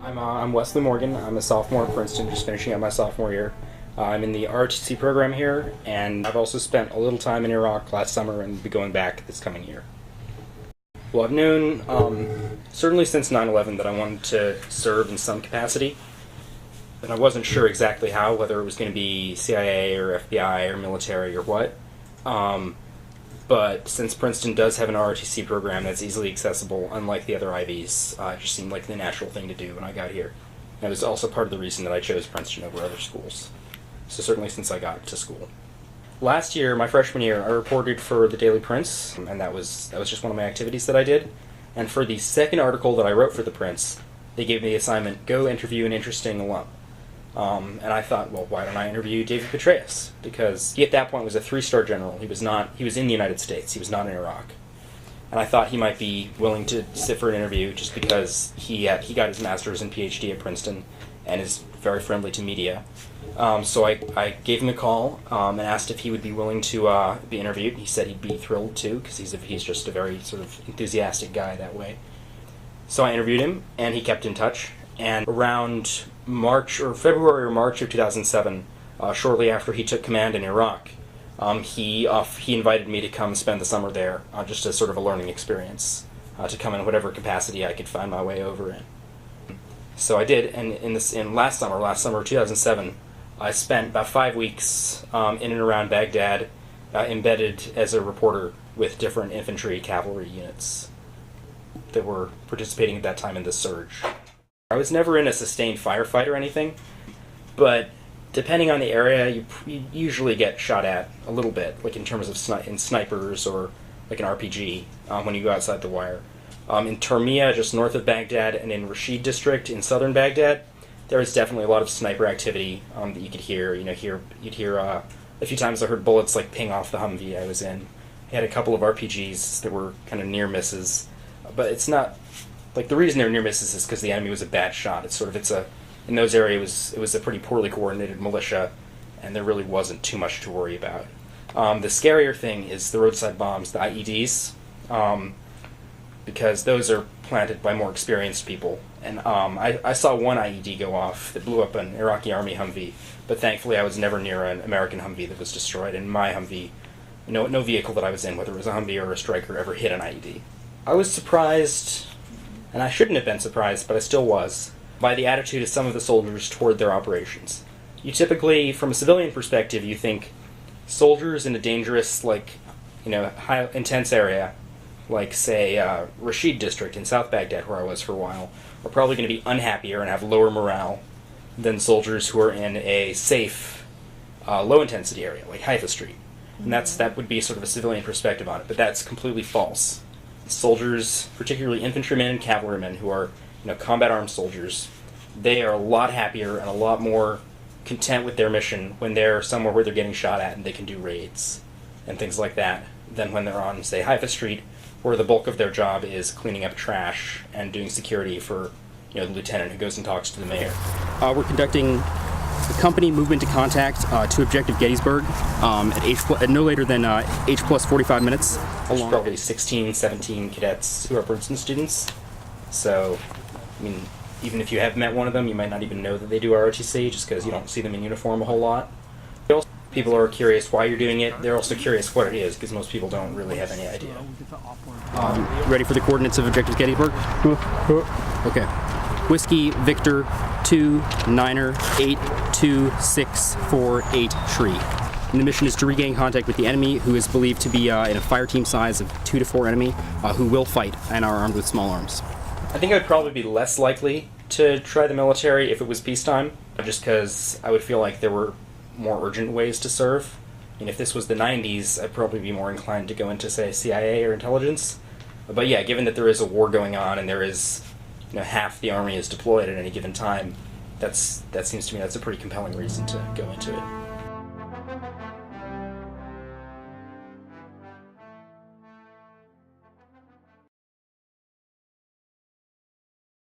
I'm Wesley Morgan. I'm a sophomore at Princeton, just finishing up my sophomore year. I'm in the ROTC program here, and I've also spent a little time in Iraq last summer and be going back this coming year. Well, I've known, certainly since 9/11, that I wanted to serve in some capacity, and I wasn't sure exactly how, whether it was going to be CIA or FBI or military or what. But since Princeton does have an ROTC program that's easily accessible, unlike the other Ivies, it just seemed like the natural thing to do when I got here. And it was also part of the reason that I chose Princeton over other schools. So certainly since I got to school. Last year, my freshman year, I reported for the Daily Prince, and that was just one of my activities that I did. And for the second article that I wrote for the Prince, they gave me the assignment, go interview an interesting alum. And I thought, well, why don't I interview David Petraeus? Because he at that point was a 3-star general. He was in the United States. He was not in Iraq. And I thought he might be willing to sit for an interview just because he got his master's and PhD at Princeton and is very friendly to media. So I gave him a call and asked if he would be willing to be interviewed. He said he'd be thrilled to, because he's just a very sort of enthusiastic guy that way. So I interviewed him, and he kept in touch. And around February or March of 2007, shortly after he took command in Iraq, he invited me to come spend the summer there, just as sort of a learning experience, to come in whatever capacity I could find my way over in. So I did, and in last summer of 2007, I spent about 5 weeks in and around Baghdad, embedded as a reporter with different infantry cavalry units that were participating at that time in the surge. I was never in a sustained firefight or anything, but depending on the area, you usually get shot at a little bit, like in terms of snipers or like an RPG when you go outside the wire. In Turmiya, just north of Baghdad, and in Rashid district in southern Baghdad, there was definitely a lot of sniper activity that you could hear. You'd hear a few times I heard bullets like ping off the Humvee I was in. I had a couple of RPGs that were kind of near misses, but it's not like the reason they were near misses is because the enemy was a bad shot. In those areas it was a pretty poorly coordinated militia, and there really wasn't too much to worry about. The scarier thing is the roadside bombs, the IEDs. Because those are planted by more experienced people. And I saw one IED go off that blew up an Iraqi army Humvee, but thankfully I was never near an American Humvee that was destroyed, and my Humvee, no vehicle that I was in, whether it was a Humvee or a Stryker, ever hit an IED. I was surprised, and I shouldn't have been surprised, but I still was, by the attitude of some of the soldiers toward their operations. You typically, from a civilian perspective, you think soldiers in a dangerous, high intense area, like, say, Rashid district in South Baghdad, where I was for a while, are probably going to be unhappier and have lower morale than soldiers who are in a safe, low-intensity area, like Haifa Street. And that would be sort of a civilian perspective on it, but that's completely false. Soldiers, particularly infantrymen and cavalrymen, who are, combat-armed soldiers, they are a lot happier and a lot more content with their mission when they're somewhere where they're getting shot at and they can do raids and things like that, than when they're on, say, Haifa Street, where the bulk of their job is cleaning up trash and doing security for, the lieutenant who goes and talks to the mayor. We're conducting the company movement to contact to Objective Gettysburg at no later than H plus 45 minutes. There's probably 16, 17 cadets who are Princeton students. So, even if you have met one of them, you might not even know that they do ROTC, just because you don't see them in uniform a whole lot. People are curious why you're doing it. They're also curious what it is, because most people don't really have any idea. Ready for the coordinates of Objective Gettysburg? Okay. Whiskey, Victor, 2, Niner, 8, 2, 6, 4, 8, tree. And the mission is to regain contact with the enemy, who is believed to be in a fire team size of 2 to 4 enemy, who will fight and are armed with small arms. I think I'd probably be less likely to try the military if it was peacetime, just because I would feel like there were more urgent ways to serve. And if this was the 90s, I'd probably be more inclined to go into, say, CIA or intelligence. But yeah, given that there is a war going on and there is, half the army is deployed at any given time, that seems to me that's a pretty compelling reason to go into it.